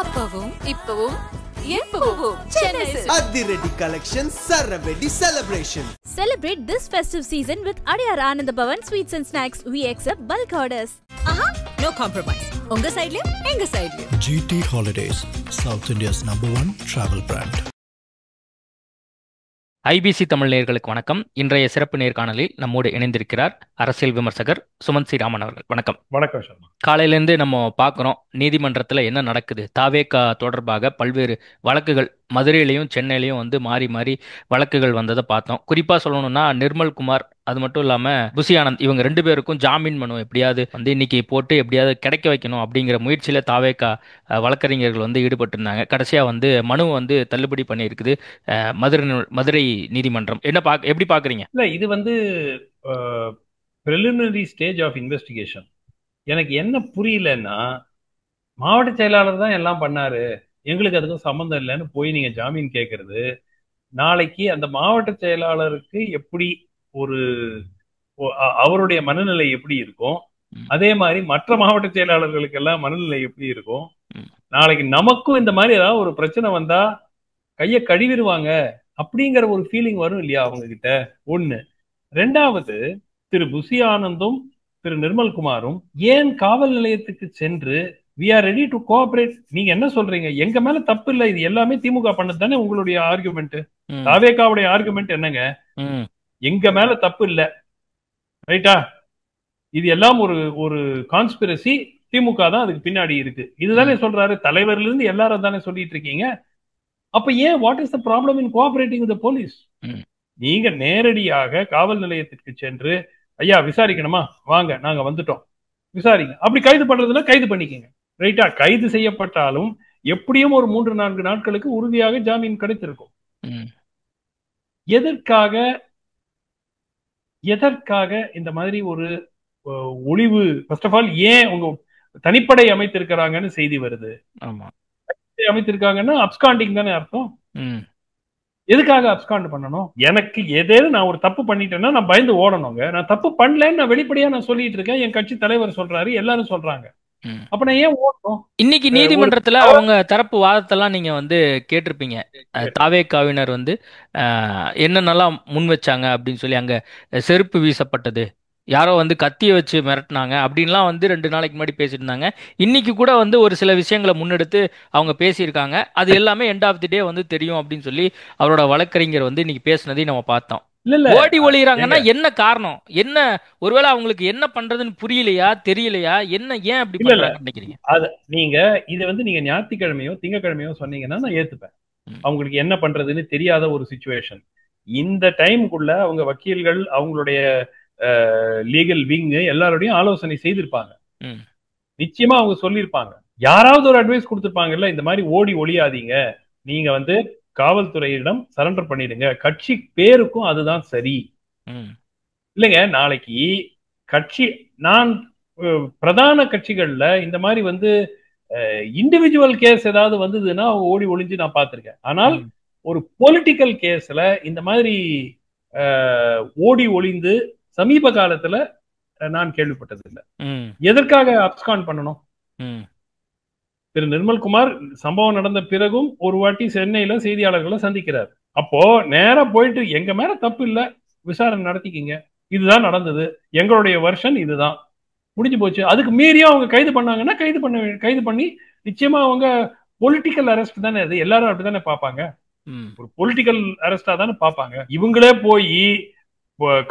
அப்பவும் இப்பவும் எப்பவும் Chennai Silks. அதிரடி collection, சரவெடி celebration. Celebrate this festive season with Adiyar Anand Bhavan Sweets and Snacks. We accept bulk orders. No compromise. உங்க சைடுலயும் எங்க சைடுலயும். GT Holidays, South India's #1 travel brand. IBC Tamil நேயர்களுக்கு வணக்கம். இன்றைய சிறப்பு நேர்காணலில் நம்மோடு இணைந்திருக்கிறார் அரசியல் விமர்சகர் சுமந்த் சி ராமன் அவர்கள். வணக்கம். வணக்கம் சர்மா. காலையிலேருந்து நம்ம பார்க்குறோம் நீதிமன்றத்தில் என்ன நடக்குது. தாவேகா தொடர்பாக பல்வேறு வழக்குகள் மதுரையிலையும் சென்னையிலையும் வந்து மாறி மாறி வழக்குகள் வந்ததை பார்த்தோம். குறிப்பாக சொல்லணும்னா நிர்மல் குமார், அது மட்டும் இல்லாமல் புசி ஆனந்த், இவங்க ரெண்டு பேருக்கும் ஜாமீன் மனு எப்படியாவது வந்து இன்னைக்கு போட்டு எப்படியாவது கிடைக்க வைக்கணும் அப்படிங்கிற முயற்சியில் தாவேகா வழக்கறிஞர்கள் வந்து ஈடுபட்டிருந்தாங்க. கடைசியாக வந்து மனு வந்து தள்ளுபடி பண்ணியிருக்குது மதுரை நீதிமன்றம். எப்படி பார்க்குறீங்க? இல்லை, இது வந்து preliminary ஸ்டேஜ் ஆஃப் இன்வெஸ்டிகேஷன். எனக்கு என்ன புரியலன்னா, மாவட்ட செயலாளர் தான் எல்லாம் பண்ணாரு, எங்களுக்கு அதுக்கும் சம்மந்தம் இல்லைன்னு போய் நீங்க ஜாமீன் கேட்கறது, நாளைக்கு அந்த மாவட்ட செயலாளருக்கு எப்படி ஒரு அவருடைய மனநிலை எப்படி இருக்கும், அதே மாதிரி மற்ற மாவட்ட செயலாளர்களுக்கு எல்லாம் மனநிலை எப்படி இருக்கும். நாளைக்கு நமக்கும் இந்த மாதிரி ஏதாவது ஒரு பிரச்சனை வந்தா கையை கழுவிடுவாங்க அப்படிங்கிற ஒரு ஃபீலிங் வரும் இல்லையா அவங்க கிட்ட. ஒண்ணு. ரெண்டாவது, திரு புசி ஆனந்தும் திரு நிர்மல் குமாரும் ஏன் காவல் நிலையத்துக்கு சென்று we are ready to cooperate, நீங்க என்ன சொல்றீங்க, எங்க மேல தப்பு இல்ல, இது எல்லாமே திமுக பண்ணது தானே உங்களுடைய ஆர்குமெண்ட். தாவேகாவுடைய ஆர்குமெண்ட் என்னங்க, எங்க மேல தப்பு இல்ல, ரைட்டா, இது எல்லாம் ஒரு கான்ஸ்பிரசி, திமுக தான் அதுக்கு பின்னாடி இருக்கு, இதுதானே சொல்றாரு. தலைவர்ல இருந்து எல்லாரும் தானே சொல்லிட்டு இருக்கீங்க. அப்ப ஏன் what is the problem in cooperating with the police? நீங்க நேரடியாக காவல் நிலையத்திற்கு சென்று ஐயா விசாரிக்கணுமா, வாங்க நாங்க வந்துட்டோம் விசாரிங்க, அப்படி கைது பண்றதுன்னா கைது பண்ணிக்கங்க, ரைட்டா. கைது செய்யப்பட்டாலும் எப்படியும் ஒரு 3-4 நாட்களுக்கு உறுதியாக ஜாமீன் கிடைத்திருக்கும். எதற்காக இந்த மாதிரி ஒரு ஒளிவு? ஃபர்ஸ்ட் ஆஃப் ஆல் ஏன் உங்க தனிப்படை அமைத்திருக்கிறாங்கன்னு செய்தி வருது. அமைத்திருக்காங்கன்னா அப்ஸ்காண்டிங் தானே அர்த்தம். எதுக்காக அப்ஸ்காண்ட் பண்ணணும்? எனக்கு ஏதேனும் நான் ஒரு தப்பு பண்ணிட்டேன்னா நான் பயந்து ஓடணுங்க. நான் தப்பு பண்ணலன்னு நான் வெளிப்படையா நான் சொல்லிட்டு இருக்கேன், என் கட்சி தலைவர் சொல்றாரு, எல்லாரும் சொல்றாங்க, அப்ப நான் ஏன் ஓடணும்? இன்னைக்கு நீதிமன்றத்துல அவங்க தரப்பு வாதத்தெல்லாம் நீங்க வந்து கேட்டிருப்பீங்க. தாவேகாவினர் வந்து என்னென்னலாம் முன் வச்சாங்க அப்படின்னு சொல்லி, அங்க செருப்பு வீசப்பட்டது, யாரோ வந்து கத்தியை வச்சு மிரட்டினாங்க அப்படின்லாம் வந்து 2 நாளைக்கு முன்னாடி பேசிட்டு இருந்தாங்க. இன்னைக்கு கூட வந்து ஒரு சில விஷயங்களை முன்னெடுத்து அவங்க பேசியிருக்காங்க. அது எல்லாமே எண்ட் ஆஃப் தி டே வந்து தெரியும் அப்படின்னு சொல்லி அவரோட வழக்கறிஞர் வந்து இன்னைக்கு பேசினதையும் நம்ம பார்த்தோம். ஓடி ஒளிகிறாங்கன்னா என்ன காரணம்? என்ன, ஒருவேளை அவங்களுக்கு என்ன பண்றதுன்னு புரியலையா, தெரியலையா, என்ன, ஏன் அப்படி நினைக்கிறீங்க? அது நீங்க இது வந்து நீங்க ஞாயிற்றுக்கிழமையோ திங்கக்கிழமையோ சொன்னீங்கன்னா நான் ஏத்துப்பேன். அவங்களுக்கு என்ன பண்றதுன்னு தெரியாத ஒரு சிச்சுவேஷன். இந்த டைமுக்குள்ள அவங்க வக்கீல்கள், அவங்களுடைய லீகல் விங் எல்லாரோடையும் ஆலோசனை செய்திருப்பாங்க. நிச்சயமா அவங்க சொல்லியிருப்பாங்க, யாராவது ஒரு அட்வைஸ் கொடுத்திருப்பாங்கல்ல, இந்த மாதிரி ஓடி ஒளியாதீங்க, நீங்க வந்து காவல்துறையிடம் சரண்டர் பண்ணிடுங்க, கட்சி பேருக்கும் அதுதான் சரி. இல்லைங்க, நாளைக்கு கட்சி, நான் பிரதான கட்சிகள்ல இந்த மாதிரி வந்து இண்டிவிஜுவல் கேஸ் ஏதாவது வந்ததுன்னா ஓடி ஒளிஞ்சு நான் பார்த்திருக்கேன். ஆனால் ஒரு பொலிட்டிக்கல் கேஸ்ல இந்த மாதிரி ஓடி ஒளிந்து சமீப காலத்துல நான் கேள்விப்பட்டது இல்லை. எதற்காக அப்ஸ்காண்ட் பண்ணணும்? திரு நிர்மல்குமார் சம்பவம் நடந்த பிறகும் ஒரு வாட்டி சென்னையில செய்தியாளர்களை சந்திக்கிறார். அப்போ நேரா போயிட்டு எங்க மேல தப்பு இல்ல, விசாரணை நடத்திக்கிங்க, இதுதான் நடந்தது, எங்களுடைய வெர்ஷன் இதுதான், முடிஞ்சு போச்சு. அதுக்கு மீறியும் அவங்க கைது பண்ணாங்கன்னா கைது பண்ணி நிச்சயமா அவங்க பொலிட்டிக்கல் அரெஸ்ட் தானே, அது எல்லாரும் அப்படித்தானே பார்ப்பாங்க, ஒரு பொலிட்டிக்கல் அரெஸ்டா தானே பார்ப்பாங்க. இவங்களே போய்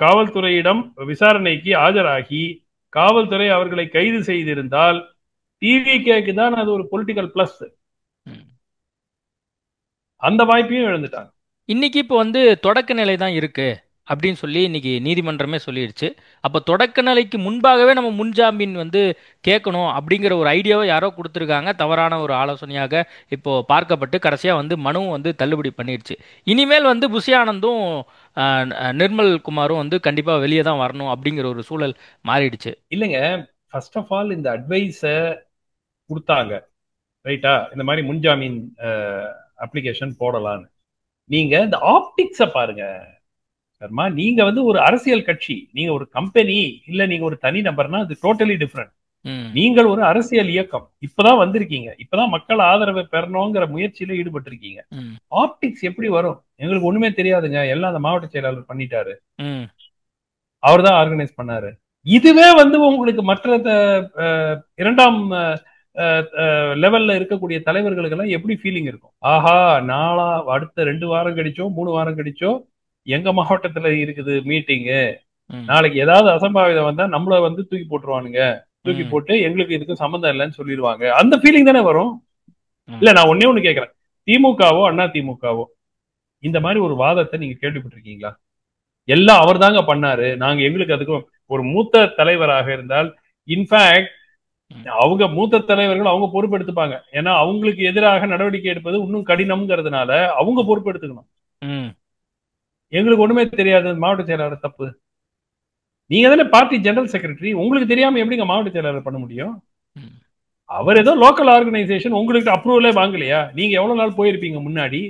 காவல்துறையிடம் விசாரணைக்கு ஆஜராகி காவல்துறை அவர்களை கைது செய்திருந்தால் டிவிகேக்கு தான் அது ஒரு பொலிட்டிக்கல் பிளஸ். அந்த வாய்ப்பையும் இழந்துட்டாங்க. இன்னைக்கு இப்போ வந்து தொடக்க நிலை தான் இருக்கு அப்படின்னு சொல்லி இன்னைக்கு நீதிமன்றமே சொல்லிடுச்சு. அப்போ தொடக்க நிலைக்கு முன்பாகவே நம்ம முன்ஜாமீன் வந்து கேட்கணும் அப்படிங்கிற ஒரு ஐடியாவை யாரோ கொடுத்துருக்காங்க. தவறான ஒரு ஆலோசனையாக இப்போ பார்க்கப்பட்டு கடைசியாக வந்து மனுவும் வந்து தள்ளுபடி பண்ணிடுச்சு. இனிமேல் வந்து புசி ஆனந்தும் நிர்மல் குமாரும் வந்து கண்டிப்பாக வெளியே தான் வரணும் அப்படிங்கிற ஒரு சூழல் மாறிடுச்சு. இல்லைங்க, ஃபர்ஸ்ட் ஆஃப் ஆல் இந்த அட்வைஸை கொடுத்தாங்க, ரைட்டா, இந்த மாதிரி முன்ஜாமீன் அப்ளிகேஷன் போடலான்னு. நீங்க இந்த ஆப்டிக்ஸை பாருங்க சர்மா. நீங்க வந்து ஒரு அரசியல் கட்சி, நீங்க ஒரு கம்பெனி, இல்ல நீங்க ஒரு தனி நபர்னா அது டோட்டலி டிஃப்ரெண்ட். ம். நீங்கள் ஒரு அரசியல் இயக்கம் இப்பதான் வந்திருக்கீங்க, இப்பதான் மக்கள் ஆதரவை பெறணுங்கிற முயற்சியில ஈடுபட்டு இருக்கீங்க. ம். ஆப்டிக்ஸ் எப்படி வரும்? எங்களுக்கு ஒண்ணுமே தெரியாதுங்க, எல்லாம் அந்த மாவட்ட செயலாளர் பண்ணிட்டாரு, ம். அவர் தான் ஆர்கனைஸ் பண்ணாரு. இதுவே வந்து உங்களுக்கு மற்ற இரண்டாம் லெவல்ல இருக்கக்கூடிய தலைவர்களுக்கு எல்லாம் எப்படி ஃபீலிங் இருக்கும்? ஆஹா, நாளா அடுத்த 2 வாரம் கழிச்சோ 3 வாரம் கழிச்சோ எங்க மாவட்டத்துல இருக்குது மீட்டிங்கு, ம். நாளைக்கு ஏதாவது அசம்பாவிதம் வந்தா நம்மள வந்து தூக்கி போட்டுருவானுங்க, தூக்கி ம். போட்டு எங்களுக்கு இதுக்கு சம்மந்தம் இல்லைன்னு சொல்லிடுவாங்க. அந்த ஃபீலிங் தானே வரும். ம். இல்ல, நான் ஒண்ணே ஒண்ணு கேக்குறேன். திமுகவோ அண்ணா திமுகவோ இந்த மாதிரி ஒரு வாதத்தை நீங்க கேள்விப்பட்டிருக்கீங்களா? எல்லாம் அவர் தாங்க பண்ணாரு, நாங்க எங்களுக்கு அதுக்கும் ஒரு மூத்த தலைவராக இருந்தால் இன்ஃபேக்ட் அவங்க மூத்த தலைவர்கள் அவங்க பொறுப்பெடுத்துப்பாங்க. ஏன்னா அவங்களுக்கு எதிராக நடவடிக்கை எடுப்பது இன்னும் கடினம்ங்கிறதுனால அவங்க பொறுப்பெடுத்துக்கணும். ம். எங்களுக்கு ஒண்ணுமே தெரியாது, மாவட்ட செயலாளர் தப்பு. நீங்க தானே பார்ட்டி ஜெனரல் செக்ரட்டரி, உங்களுக்கு தெரியாம எப்படிங்க மாவட்ட செயலாளர் பண்ண முடியும்? ம். அவர் ஏதோ லோக்கல் ஆர்கனைசேஷன், உங்களுக்கு அப்ரூவலே வாங்கலையா? நீங்க எவ்வளவு நாள் போயிருப்பீங்க முன்னாடி?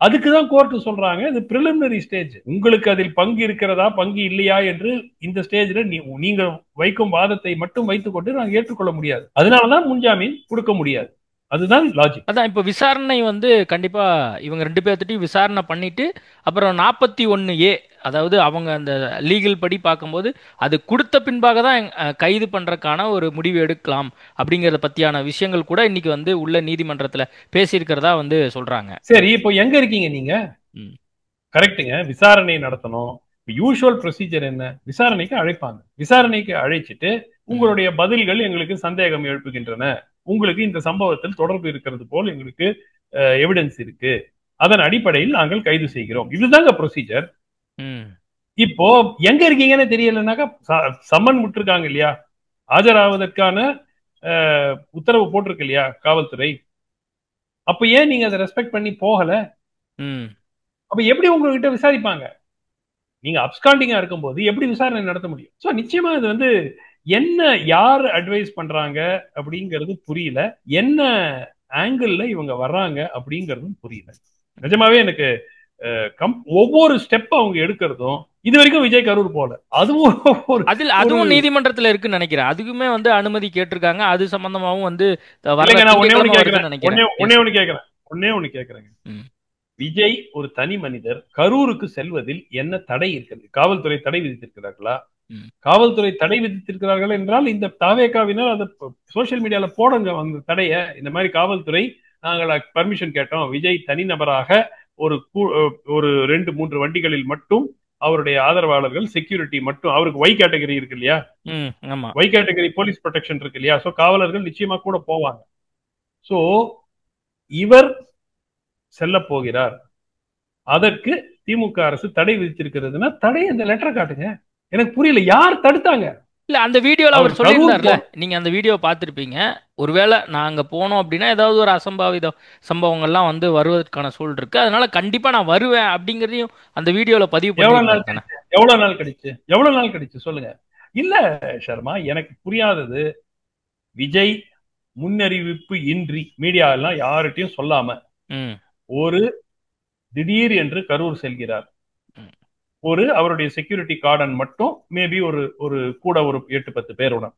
அதுக்குதான் கோர்ட் சொல்றாங்க இது பிரிலிமினரி ஸ்டேஜ், உங்களுக்கு அதில் பங்கு இருக்கிறதா பங்கு இல்லையா என்று இந்த ஸ்டேஜ்ல நீங்க வைக்கும் வாதத்தை மட்டும் வைத்துக்கொண்டு நாங்க ஏற்றுக்கொள்ள முடியாது. அதனாலதான் முன்ஜாமீன் கொடுக்க முடியாது. அதுதான் லாஜிக். அதான் இப்போ விசாரணை வந்து கண்டிப்பா இவங்க 2 பேர்த்திட்டையும் விசாரணை பண்ணிட்டு அப்புறம் 41A, அதாவது அவங்க அந்த லீகல் படி பார்க்கும்போது அது கொடுத்த பின்பாக தான் கைது பண்றதுக்கான ஒரு முடிவு எடுக்கலாம் அப்படிங்கறத பத்தியான விஷயங்கள் கூட இன்னைக்கு வந்து உள்ள நீதிமன்றத்துல பேசியிருக்கிறதா வந்து சொல்றாங்க. சரி, இப்போ எங்க இருக்கீங்க நீங்க? ம். கரெக்டுங்க, விசாரணை நடத்தணும். யூசுவல் ப்ரொசீஜர் என்ன? விசாரணைக்கு அழைப்பாங்க, விசாரணைக்கு அழைச்சிட்டு உங்களுடைய பதில்கள் எங்களுக்கு சந்தேகம் எழுப்புகின்றன, உங்களுக்கு இந்த சம்பவத்தில் தொடர்பு இருக்கிறது போல் எங்களுக்கு எவிடன்ஸ் இருக்கு, அதன் அடிப்படையில் நாங்கள் கைது செய்கிறோம். இதுதாங்க ப்ரொசீஜர். ம். இப்போ எங்க இருக்கீங்கன்னு தெரியலனாக்கா சம்மன் விட்டுருக்காங்க இல்லையா, ஆஜராவதற்கான உத்தரவு போட்டிருக்கு இல்லையா காவல்துறை, அப்ப ஏன் நீங்க அதை ரெஸ்பெக்ட் பண்ணி போகல? ம். அப்ப எப்படி உங்ககிட்ட விசாரிப்பாங்க? நீங்க அப்ஸ்காண்டிங்கா இருக்கும்போது எப்படி விசாரணை நடத்த முடியும்? சோ நிச்சயமா இது வந்து என்ன யார் அட்வைஸ் பண்றாங்க அப்படிங்கிறது புரியல, என்ன ஆங்கிள் இவங்க வர்றாங்க அப்படிங்கறதும் புரியல. நிஜமாவே எனக்கு ஒவ்வொரு ஸ்டெப் அவங்க எடுக்கிறதும் இது வரைக்கும் விஜய் கரூர் போல, அதுவும் நீதிமன்றத்துல இருக்குன்னு நினைக்கிறேன். அதுக்குமே வந்து அனுமதி கேட்டிருக்காங்க, அது சம்பந்தமாவும் வந்து ஒன்னே ஒண்ணு கேக்குறேங்க. விஜய் ஒரு தனி மனிதர் கரூருக்கு செல்வதில் என்ன தடை இருக்கிறது? காவல்துறை தடை விதித்திருக்கிறார்களா? காவல்துறை தடை விதித்திருக்கிறார்கள் என்றால் இந்த தாவேகாவினர் அதை சோசியல் மீடியால போடுங்க அந்த தடைய. இந்த மாதிரி காவல்துறை நாங்கள் பர்மிஷன் கேட்டோம், விஜய் தனிநபராக ஒரு 2-3 வண்டிகளில் மட்டும் அவருடைய ஆதரவாளர்கள் செக்யூரிட்டி மட்டும், அவருக்கு ஒய் கேட்டகரி இருக்கு இல்லையா, ஒய் கேட்டகரி போலீஸ் ப்ரொடெக்ஷன் இருக்கு இல்லையா, சோ காவலர்கள் நிச்சயமா கூட போவாங்க. சோ இவர் செல்ல போகிறார், அதற்கு திமுக அரசு தடை விதித்திருக்கிறதுனா தடை அந்த லெட்டரை காட்டுங்க. எனக்கு புரியல, யார் தடுத்தாங்க? இல்ல அந்த வீடியோல அவர் சொல்லியிருந்தார்ல, நீங்க அந்த வீடியோ பார்த்திருப்பீங்க. ஒருவேளை நாங்க போனோம் அப்படின்னா ஏதாவது ஒரு அசம்பாவித சம்பவங்கள்லாம் வந்து வருவதற்கான சூழல் இருக்கு, அதனால கண்டிப்பா நான் வருவேன் அப்படிங்கறதையும் அந்த வீடியோல பதிவு பண்ணிருக்காங்க. எவ்வளவு நாள் கழிச்சு சொல்லுங்க. இல்ல சர்மா, எனக்கு புரியாதது, விஜய் முன்னறிவிப்பு இன்றி மீடியா எல்லாம் யார்கிட்டயும் சொல்லாம ஒரு திடீர் என்று கரூர் செல்கிறார், ஒரு அவருடைய செக்யூரிட்டி கார்டன் மட்டும் மேபி ஒரு கூட ஒரு 8-10 பேருடன்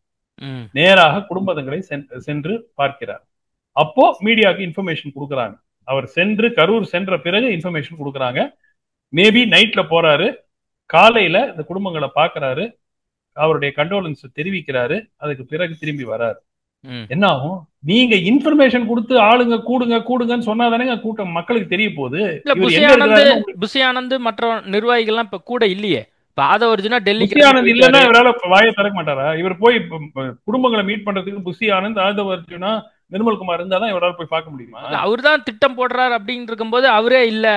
நேராக குடும்பங்களை சென்று பார்க்கிறார். அப்போ மீடியாவுக்கு இன்ஃபர்மேஷன் கொடுக்குறாங்க, அவர் சென்று கரூர் சென்ற பிறகு இன்ஃபர்மேஷன் கொடுக்குறாங்க. மேபி நைட்ல போறாரு, காலையில இந்த குடும்பங்களை பாக்குறாரு, அவருடைய கண்டோலன்ஸ் தெரிவிக்கிறாரு, அதுக்கு பிறகு திரும்பி வராரு. என்ன ஆகும்? நீங்க இன்ஃபர்மேஷன் கொடுத்து ஆளுங்க கூடுங்கன்னு சொன்னாதானே கூட்டம் மக்களுக்கு தெரிய போகுது. புஷி ஆனந்த் மற்ற நிர்வாகிகள் இப்ப கூட இல்லையே, புஷி ஆனந்த் இல்லன்னா இவரால வாயை திறக்க மாட்டாரா? இவர் போய் குடும்பங்களை மீட் பண்றதுக்கு புஷி ஆனந்த், ஆதவ அர்ஜுனா, நிர்மல்குமார் இருந்தாதான் இவரால் போய் பார்க்க முடியுமா? அவர் தான் திட்டம் போடுறாரு அப்படின்னு இருக்கும்போது அவரே இல்ல,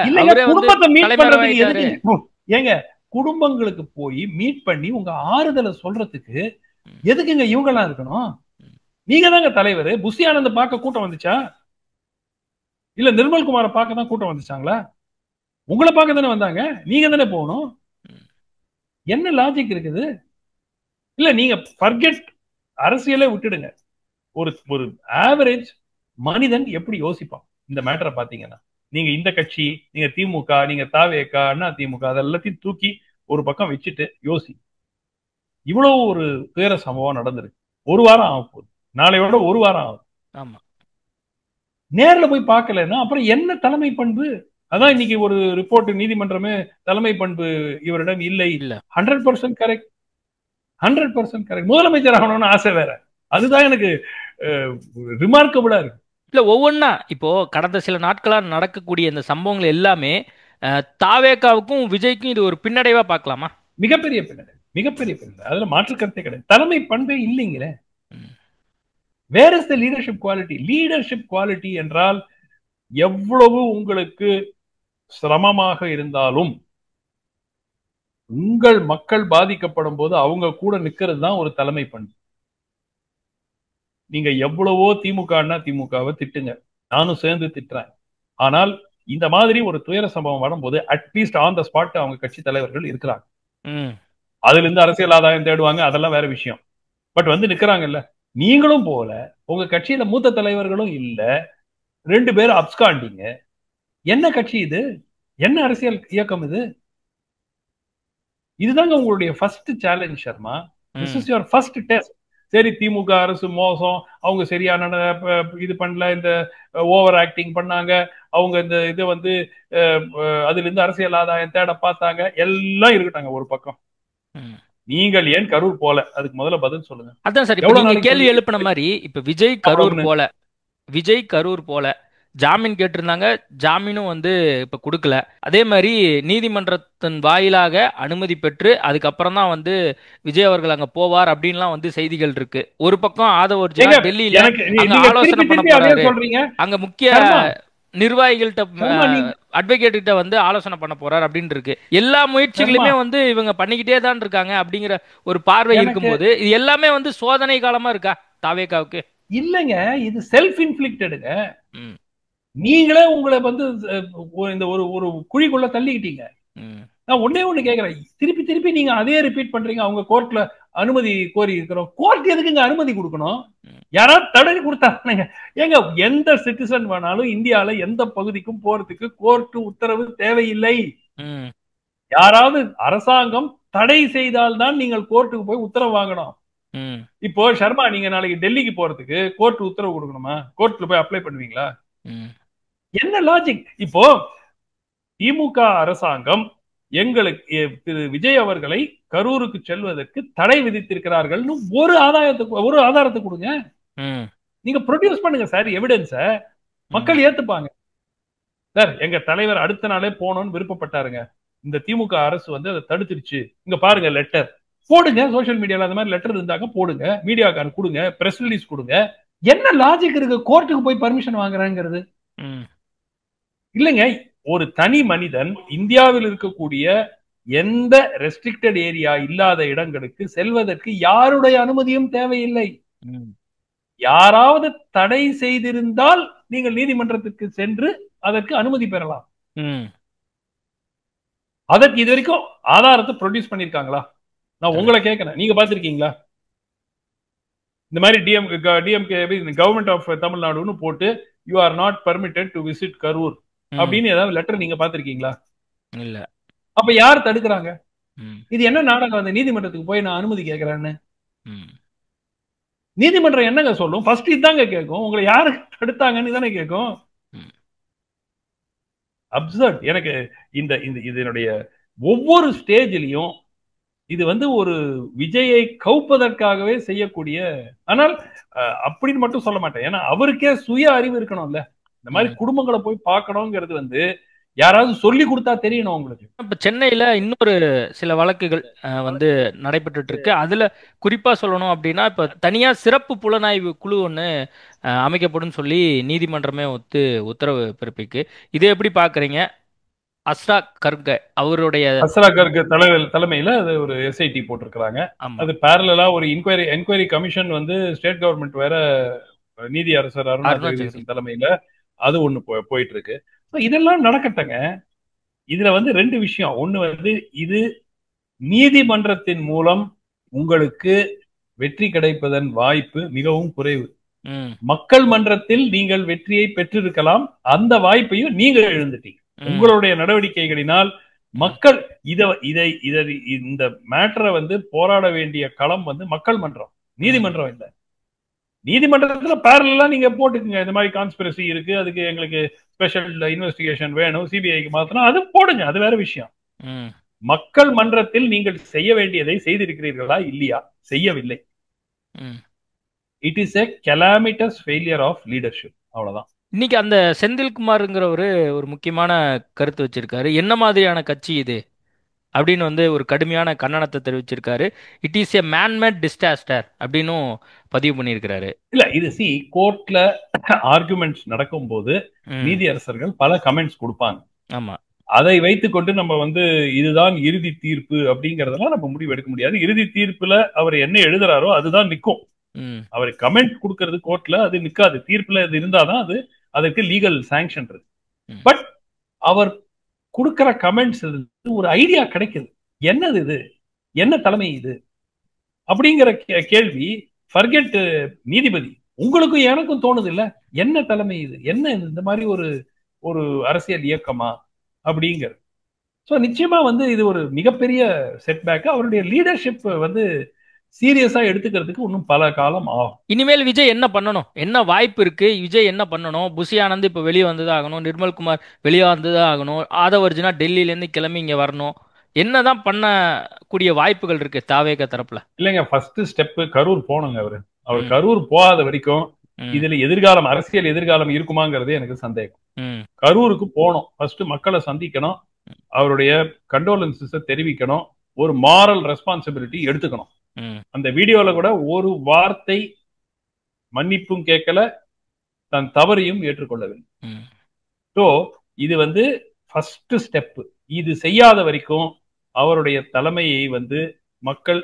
குடும்பத்தை மீட் பண்றதுக்கு ஏங்க குடும்பங்களுக்கு போய் மீட் பண்ணி உங்க ஆறுதலை சொல்றதுக்கு எதுக்குங்க இவங்க எல்லாம் இருக்கணும்? நீங்க தாங்க தலைவர். புஷி ஆனந்த பார்க்க கூட்டம் வந்துச்சா? இல்ல நிர்மல்குமாரை பார்க்க தான் கூட்டம் வந்துச்சாங்களா? உங்களை பார்க்க தானே வந்தாங்க, நீங்க தானே போகணும். என்ன லாஜிக் இருக்குது? இல்ல நீங்க ஃபர்கெட், அரசியலே விட்டுடுங்க. ஒரு ஆவரேஜ் மனிதன் எப்படி யோசிப்பான் இந்த மேட்டரை பாத்தீங்கன்னா? நீங்க இந்த கட்சி, நீங்க திமுக, நீங்க தாவேகா, அண்ணா திமுக, அதெல்லாத்தையும் தூக்கி ஒரு பக்கம் வச்சுட்டு யோசி. இவ்வளவு ஒரு துயர சம்பவம் நடந்திருக்கு. ஒரு வாரம் ஆக போகுது, நாளையோட ஒரு வாரம் ஆகும். ஆமா. நேர்ல போய் பார்க்கலன்னா அப்புறம் என்ன தலைமை பண்பு? அதான் இன்னைக்கு ஒரு ரிப்போர்ட், நீதிமன்றமே தலைமை பண்பு இவரிடம் இல்லை. 100% கரெக்ட், 100% கரெக்ட். முதலமைச்சர் ஆகணும்னு ஆசை வேற, அதுதான் எனக்கு ரிமார்க்கபிளா இருக்கு. இல்ல ஒவ்வொன்னா இப்போ கடந்த சில நாட்களா நடக்கக்கூடிய இந்த சம்பவங்கள் எல்லாமே தாவேகாவுக்கும் விஜய்க்கும் இது ஒரு பின்னடைவா பார்க்கலாமா? மிகப்பெரிய பின்னடை, மிகப்பெரிய பின்னடை. அதுல மாற்று கருத்தே கிடையாது. தலைமை பண்பே இல்லைங்களே. Where is the leadership quality? Leadership quality என்றால் எவ்வளவு உங்களுக்கு சிரமமாக இருந்தாலும் உங்கள் மக்கள் பாதிக்கப்படும் போது அவங்க கூட நிக்கிறது தான் ஒரு தலைமை பண்பு. நீங்க எவ்வளவோ திமுகவை திட்டுங்க, நானும் சேர்ந்து திட்டுறேன். ஆனால் இந்த மாதிரி ஒரு துயர சம்பவம் வரும்போது அட்லீஸ்ட் ஆன் த ஸ்பாட் அவங்க கட்சி தலைவர்கள் இருக்கிறாங்க. அதுல இருந்து அரசியல் ஆதாயம் தேடுவாங்க, அதெல்லாம் வேற விஷயம். பட் வந்து நிக்கிறாங்கல்ல. நீங்களும் போல, உங்க கட்சியில மூத்த தலைவர்களும் இல்ல, 2 பேர் அப்ஸ்காண்டிங்க. என்ன கட்சி இது? என்ன அரசியல் இயக்கம் இது? இதுதாங்க உங்களுடைய first challenge Sharma. This is your first test. சரி, திமுக அரசு மோசம், அவங்க சரியான இது பண்ணல, இந்த ஓவர் ஆக்டிங் பண்ணாங்க, அவங்க இந்த இதை வந்து அதுல இருந்து அரசியல் ஆதாயம் தேட பார்த்தாங்க, எல்லாம் இருக்கட்டாங்க ஒரு பக்கம். நீங்கள் ஏன் கரூர் போல? அதுக்கு முதல்ல பதில் சொல்லுங்க. அதான் சார், நீங்க கேள்வி எழுப்பின மாதிரி இப்ப விஜய் கரூர் போல ஜாமீன் கேட்டிருந்தாங்க, ஜாமீனும் வந்து இப்ப கொடுக்கல. அதே மாதிரி நீதிமன்றத்தின் வாயிலாக அனுமதி பெற்று அதுக்கப்புறம் தான் வந்து விஜய் அவர்கள் அங்க போவார் அப்படின்லாம் வந்து செய்திகள் இருக்கு. ஒரு பக்கம் ஆதவ் அர்ஜுனா டெல்லியில அங்க ஆலோசனை பண்ண போறாரு, அங்க முக்கிய நிர்வாகிகள்கிட்ட அட்வொகேட் கிட்ட வந்து ஆலோசனை பண்ண போறாரு அப்படின்னு இருக்கு. எல்லா முயற்சிகளுமே வந்து இவங்க பண்ணிக்கிட்டே தான் இருக்காங்க அப்படிங்கிற ஒரு பார்வை இருக்கும்போது இது எல்லாமே வந்து சோதனை காலமா இருக்கா தாவேகாவுக்கு? இல்லங்க, இது செல்ஃப் இன்ஃபிளிக்டடுங்க. நீங்களே உங்களை வந்து இந்த ஒரு குழிக்குள்ள தள்ளிக்கிட்டீங்க. நான் ஒண்ணு கேக்குறேன், திருப்பி நீங்க அதே ரிப்பீட் பண்றீங்க. அவங்க கோர்ட்ல அனுமதி கோரி இருக்கிறோம். கோர்ட் எதுக்குங்க அனுமதி கொடுக்கணும்? யாராவது தடை கொடுத்தாங்க? ஏங்க, எந்த சிட்டிசன் வேணாலும் இந்தியால எந்த பகுதிக்கும் போறதுக்கு கோர்ட் உத்தரவு தேவையில்லை. யாராவது அரசாங்கம் தடை செய்தால்தான் நீங்கள் கோர்ட்டுக்கு போய் உத்தரவு வாங்கணும். இப்போ சர்மா, நீங்க நாளைக்கு டெல்லிக்கு போறதுக்கு கோர்ட் உத்தரவு கொடுக்கணுமா? கோர்ட்ல போய் அப்ளை பண்ணுவீங்களா? என்ன லாஜிக்? இப்போ திமுக அரசாங்கம் எங்களுக்கு திரு விஜய் அவர்களை கரூருக்கு செல்வதற்கு தடை விதித்திருக்கிறார்கள். ஒரு ஆதாரத்தை கொடுங்க, நீங்க ப்ரொடியூஸ் பண்ணுங்க சார் எவிடன்ஸ. மக்கள் ஏத்துப்பாங்க. சார், எங்க தலைவர் அடுத்த நாளே போகணும்னு விருப்பப்பட்டாருங்க, இந்த திமுக அரசு வந்து அதை தடுத்துருச்சு, இங்க பாருங்க லெட்டர் போடுங்க. சோசியல் மீடியால அந்த மாதிரி லெட்டர் இருந்தாங்க போடுங்க, மீடியாக்காரன் கொடுங்க, பிரஸ் ரிலீஸ் கொடுங்க. என்ன லாஜிக் இருக்கு கோர்ட்டுக்கு போய் பர்மிஷன் வாங்குறாங்கிறது? இல்லைங்க, ஒரு தனி மனிதன் இந்தியாவில் இருக்கக்கூடிய எந்த ரெஸ்ட்ரிக்டட் ஏரியா இல்லாத இடங்களுக்கு செல்வதற்கு யாருடைய அனுமதியும் தேவையில்லை. யாராவது தடை செய்திருந்தால் நீங்கள் நீதிமன்றத்துக்கு சென்று அதற்கு அனுமதி பெறலாம். அதற்கு இது வரைக்கும் ஆதாரத்தை ப்ரொடியூஸ் பண்ணிருக்காங்களா? நான் உங்களை கேட்கிறேன், நீங்க பாத்திருக்கீங்களா? இந்த மாதிரி டிஎம்கே கவர்மெண்ட் ஆஃப் தமிழ்நாடுன்னு போட்டு you are not permitted to visit Karur அப்படின்னு ஏதாவது லெட்டர் நீங்க பாத்திருக்கீங்களா? இல்ல. அப்ப யார் தடுக்கிறாங்க? இது என்ன நாடகம்? அந்த நீதிமன்றத்துக்கு போய் நான் அனுமதி கேட்கிறேன்னு நீதிமன்றம் என்னங்க சொல்லும்? ஃபர்ஸ்ட் இதாங்க கேட்கும், உங்களை யாரு தடுத்தாங்கன்னு தானே கேட்கும். அப்சர்ட். எனக்கு இதனுடைய ஒவ்வொரு ஸ்டேஜ்லயும் இது வந்து ஒரு விஜயை கவுப்பதற்காகவே செய்யக்கூடிய, ஆனால் அப்படின்னு மட்டும் சொல்ல மாட்டேன். ஏன்னா அவருக்கே சுய அறிவு இருக்கணும்ல. இந்த மாதிரி குடும்பங்களை போய் பார்க்கணுங்கிறது வந்து யாராவது சொல்லி கொடுத்தா தெரியணும் உங்களுக்கு. இப்ப சென்னையில இன்னொரு சில வழக்குகள் வந்து நடைபெற்று இருக்கு. அதுல குறிப்பா சொல்லணும் அப்படின்னா, இப்ப தனியா சிறப்பு புலனாய்வு குழு ஒண்ணு அமைக்கப்படும் சொல்லி நீதிமன்றமே உத்தரவு பிறப்பிக்கு. இதை எப்படி பாக்குறீங்க? அஸ்ரா கர்க அவருடைய தலைமையில அது ஒரு எஸ்ஐடி போட்டிருக்கிறாங்க. அது பேரலா ஒரு என்கொயரி கமிஷன் வந்து ஸ்டேட் கவர்மெண்ட் வேற நீதி அரசர் அருணாச்சலம் தலைமையில அது ஒண்ணு போயிட்டு இருக்கு. இதெல்லாம் நடக்கட்டங்க. இதுல வந்து 2 விஷயம். ஒண்ணு வந்து இது நீதிமன்றத்தின் மூலம் உங்களுக்கு வெற்றி கிடைப்பதன் வாய்ப்பு மிகவும் குறைவு. மக்கள் மன்றத்தில் நீங்கள் வெற்றியை பெற்றிருக்கலாம், அந்த வாய்ப்பையும் நீங்கள் எழுந்துட்டீங்க உங்களுடைய நடவடிக்கைகளினால். மக்கள் இந்த மேட்டரை வந்து போராட வேண்டிய களம் வந்து மக்கள் மன்றம். நீதிமன்றம் இல்ல. நீதிமன்றத்துல பேரலா நீங்க போட்டுக்குங்க, இந்த மாதிரி கான்ஸ்பிரசி இருக்கு, அதுக்கு எங்களுக்கு ஸ்பெஷல் இன்வெஸ்டிகேஷன் வேணும், சிபிஐக்கு மாத்தணும், அது போடுங்க, அது வேற விஷயம். மக்கள் மன்றத்தில் நீங்கள் செய்ய வேண்டியதை செய்திருக்கிறீர்களா இல்லையா? செய்யவில்லை. It is a calamitous failure of leadership. அவ்வளவுதான். இன்னைக்கு அந்த செந்தில்குமார்ங்கிற ஒரு முக்கியமான கருத்து வச்சிருக்காரு. என்ன மாதிரியான கட்சி இது அப்படின்னு வந்து ஒரு கடுமையான கண்டனத்தை தெரிவிச்சிருக்காரு. It is a man-made disaster அப்படின்னும் பதிவு பண்ணியிருக்கிறாரு. இல்ல இது கோர்ட்ல ஆர்குமெண்ட்ஸ் நடக்கும் போது நீதியரசர்கள் பல கமெண்ட்ஸ் கொடுப்பாங்க. ஆமா, அதை வைத்துக்கொண்டு நம்ம வந்து இதுதான் இறுதி தீர்ப்பு அப்படிங்கறதெல்லாம் நம்ம முடிவு எடுக்க முடியாது. இறுதி தீர்ப்புல அவர் என்ன எழுதுறாரோ அதுதான் நிற்கும். அவர் கமெண்ட் கொடுக்கறது கோர்ட்ல அது நிக்காது. தீர்ப்புல இது இருந்தாதான் அது அதற்கு லீகல் சாங்ஷன் இருக்கு. பட் அவர் கொடுக்கிற கமெண்ட்ஸ் ஒரு ஐடியா கிடைக்குது. என்னது இது, என்ன தலைமை இது அப்படிங்கிற கேள்வி ஃபர்கெட் நீதிபதி, உங்களுக்கும் எனக்கும் தோணுது இல்ல, என்ன தலைமை இது, என்ன இந்த மாதிரி ஒரு அரசியல் இயக்கமா அப்படிங்கிறது. ஸோ நிச்சயமா வந்து இது ஒரு மிகப்பெரிய செட்பேக். அவருடைய லீடர்ஷிப் வந்து சீரியஸா எடுத்துக்கிறதுக்கு இன்னும் பல காலம் ஆகும். இனிமேல் விஜய் என்ன பண்ணணும், என்ன வாய்ப்பு இருக்கு, விஜய் என்ன பண்ணணும்? புஷி ஆனந்த் இப்ப வெளியே வந்துதான் ஆகணும், நிர்மல்குமார் வெளியே வந்துதான் ஆகணும், ஆதவர்ஜுனா டெல்லியில இருந்து கிளம்பி இங்க வரணும். என்னதான் பண்ணக்கூடிய வாய்ப்புகள் இருக்கு தாவேக தரப்புல? இல்லைங்க, ஃபர்ஸ்ட் ஸ்டெப் கரூர் போனங்க. அவர் கரூர் போகாத வரைக்கும் இதுல எதிர்காலம், அரசியல் எதிர்காலம் இருக்குமாங்கிறது எனக்கு சந்தேகம். கரூருக்கு போனோம், ஃபர்ஸ்ட் மக்களை சந்திக்கணும், அவருடைய கண்டோலன்சஸை தெரிவிக்கணும், ஒரு மாரல் ரெஸ்பான்சிபிலிட்டி எடுத்துக்கணும். அந்த வீடியோல கூட ஒரு வார்த்தை மன்னிப்பும் கேட்கல, தன் தவறையும் ஏற்றுக்கொள்ளவில்லை. ஸோ இது வந்து ஃபர்ஸ்ட் ஸ்டெப். இது செய்யாத வரைக்கும் அவருடைய தலைமையை வந்து மக்கள்,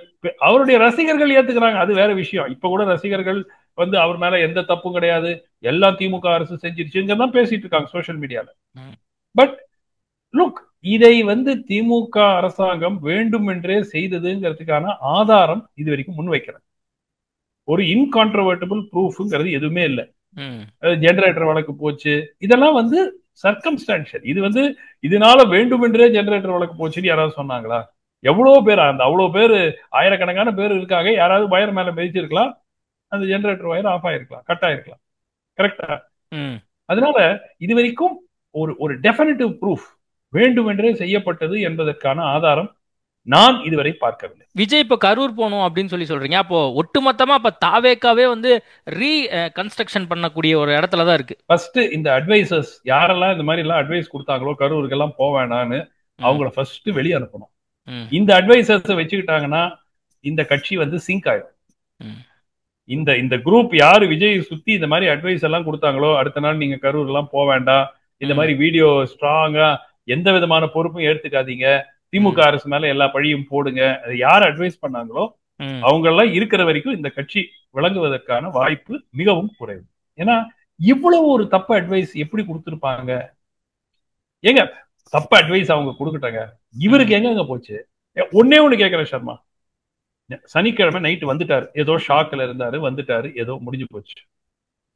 அவருடைய ரசிகர்கள் ஏத்துக்கிறாங்க, அது வேற விஷயம். இப்ப கூட ரசிகர்கள் வந்து அவர் மேல எந்த தப்பும் கிடையாது, எல்லாம் திமுக அரசு செஞ்சிருச்சுங்க தான் பேசிட்டு இருக்காங்க சோசியல் மீடியால. பட் லுக், இதை வந்து திமுக அரசாங்கம் வேண்டுமென்றே செய்ததுங்கிறதுக்கான ஆதாரம் இது வரைக்கும் முன்வைக்கிறேன். ஒரு இன்கான்ட்ரவர்டபிள் ப்ரூஃப்ங்கிறது எதுவுமே இல்லை. ஜெனரேட்டர் வழக்கு போச்சு, இதெல்லாம் வந்து சர்க்கம்ஸ்டான்ஷியல். இது வந்து இதனால வேண்டுமென்றே ஜெனரேட்டர் வழக்கு போச்சுன்னு யாராவது சொன்னாங்களா? எவ்வளவு பேர், அந்த அவ்வளவு பேர், ஆயிரக்கணக்கான பேர் இருக்காங்க, யாராவது வயர் மேல மிதிச்சிருக்கலாம், அந்த ஜெனரேட்டர் வயர் ஆஃப் ஆயிருக்கலாம், கட் ஆயிருக்கலாம். கரெக்டா? அதனால இது வரைக்கும் ஒரு டெஃபினிட்டிவ் ப்ரூஃப் வேண்டுமென்றே செய்யப்பட்டது என்பதற்கான ஆதாரம் நான் இதுவரை பார்க்கவில்லை. விஜய் இப்ப கரூர் போகணும் அப்படின்னு சொல்றீங்க. அப்போ ஒட்டுமொத்தமா இப்ப தாவேக்காவே வந்து கன்ஸ்ட்ரக்ஷன் பண்ணக்கூடிய ஒரு இடத்துல தான் இருக்கு. ஃபர்ஸ்ட் இந்த அட்வைசர்ஸ் யாரெல்லாம் இந்த மாதிரி எல்லாம் அட்வைஸ் கொடுத்தாங்களோ கரூருக்கு எல்லாம் போவேனான்னு அவங்கள ஃபர்ஸ்ட் வெளியே அனுப்பணும். இந்த அட்வைசர்ஸ் வச்சுக்கிட்டாங்கன்னா இந்த கட்சி வந்து சிங்க் ஆயிடும். இந்த குரூப் யாரு விஜய் சுத்தி இந்த மாதிரி அட்வைஸ் எல்லாம் கொடுத்தாங்களோ, அடுத்த நாள் நீங்க கரூர் எல்லாம் போக வேண்டாம், இந்த மாதிரி வீடியோ ஸ்ட்ராங்கா எந்த விதமான பொறுப்பும் ஏத்துக்காதீங்க, திமுக அரசு மேல எல்லா பழியும் போடுங்க, அது யார் அட்வைஸ் பண்ணாங்களோ அவங்க எல்லாம் இருக்கிற வரைக்கும் இந்த கட்சி விளங்குவதற்கான வாய்ப்பு மிகவும் குறைவு. ஏன்னா இவ்வளவு ஒரு தப்பு அட்வைஸ் எப்படி கொடுத்துருப்பாங்க? ஏங்க தப்பு அட்வைஸ் அவங்க கொடுக்கட்டாங்க, இவருக்கு எங்க போச்சு? ஒன்னே ஒண்ணு கேட்கிறேன் சர்மா, சனிக்கிழமை நைட்டு வந்துட்டாரு, ஏதோ ஷாக்ல இருந்தாரு, வந்துட்டாரு, ஏதோ முடிஞ்சு போச்சு.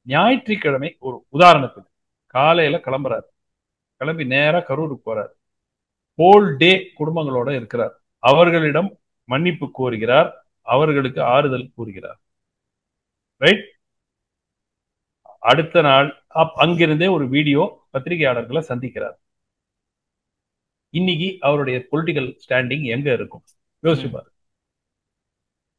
ஞாயிற்றுக்கிழமை ஒரு உதாரணத்துக்கு காலையில கிளம்புறாரு, கிளம்பி நேரா கரூருக்கு போறாரு, ஹோல் டே குடும்பங்களோட இருக்கிறார், அவர்களிடம் மன்னிப்பு கோருகிறார், அவர்களுக்கு ஆறுதல் கூறுகிறார். ரைட்? அடுத்த நாள் அங்கிருந்தே ஒரு வீடியோ பத்திரிகையாளர்களை சந்திக்கிறார். இன்னைக்கு அவருடைய பொலிட்டிக்கல் ஸ்டாண்டிங் எங்க இருக்கும் யோசிப்பாரு.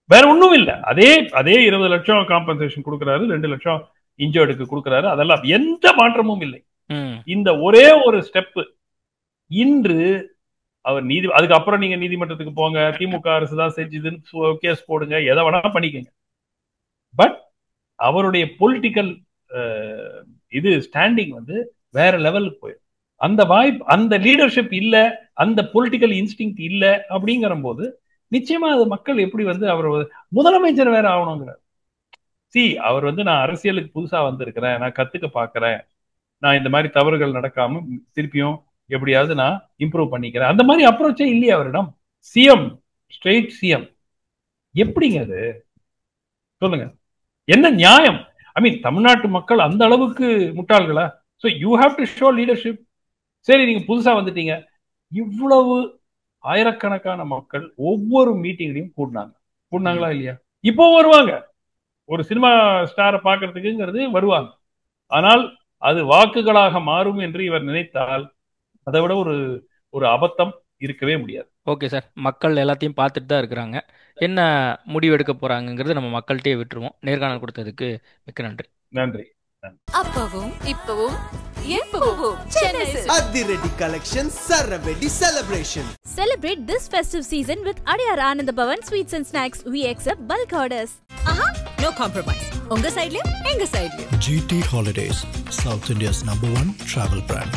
வேற ஒண்ணும் இல்ல, அதே 20 லட்சம் காம்பன்சேஷன் கொடுக்கிறாரு, 2 லட்சம் இன்ஜர்டுக்கு கொடுக்கிறாரு, அதெல்லாம் எந்த மாற்றமும் இல்லை. இந்த ஒரே ஒரு ஸ்டெப் இன்று அவர் அதுக்கப்புறம் நீங்க நீதிமன்றத்துக்கு போங்க, திமுக அரசு தான் செஞ்சதுன்னு கேஸ் போடுங்க, எதை வேணா பண்ணிக்கங்க. பட் அவருடைய பொலிட்டிக்கல் இது ஸ்டாண்டிங் வந்து வேற லெவலுக்கு போயிடும். அந்த வாய்ப்பு, அந்த லீடர்ஷிப் இல்ல, அந்த பொலிட்டிக்கல் இன்ஸ்டிங் இல்ல அப்படிங்கிற போது நிச்சயமா அது மக்கள் எப்படி வந்து அவர் முதலமைச்சர் வேற ஆகணுங்கிறார். அவர் வந்து நான் அரசியலுக்கு புதுசா வந்திருக்கிறேன், நான் கத்துக்க பாக்குறேன், நான் இந்த மாதிரி தவறுகள் நடக்காம திருப்பியும் எப்படியாவது நான் இம்ப்ரூவ் பண்ணிக்கிறேன், அந்த மாதிரி அப்ரோச்சே இல்லையே அவரிடம். சிஎம், ஸ்ட்ரெயிட் சிஎம், எப்படிங்க அது? சொல்லுங்க, என்ன நியாயம்? ஐ மீன் தமிழ்நாட்டு மக்கள் அந்த அளவுக்கு முட்டாள்களா? So you have to show leadership. சரி, நீங்க புதுசா வந்துட்டீங்க, இவ்வளவு ஆயிரக்கணக்கான மக்கள் ஒவ்வொரு மீட்டிங்லையும் கூடினாங்களா இல்லையா? இப்போ வருவாங்க, ஒரு சினிமா ஸ்டாரை பார்க்கறதுக்குங்கிறது வருவாங்க. ஆனால் அது வாக்குகளாக மாறும் என்று இவர் நினைத்தால் அதை விட ஒரு அபத்தம் இருக்கவே முடியாது. ஓகே சார், மக்கள் எல்லாத்தையும் பார்த்துட்டு தான் இருக்கிறாங்க. என்ன முடிவு எடுக்க போறாங்கங்கிறது நம்ம மக்கள்கிட்டயே விட்டுருவோம். நேர்காணல் கொடுத்ததுக்கு மிக்க நன்றி. நன்றி. அப்பவும் இப்பவும் எப்பவும் சென்னை சில்க்ஸ். அதிரடி கலெக்ஷன் சரவெடி celebration. Celebrate this festive season with Adiyar Anand Bhavan Sweets and Snacks. We accept bulk orders. No compromise. உங்க சைடுலயும் எங்க சைடுலயும். GT Holidays, South India's #1 travel brand.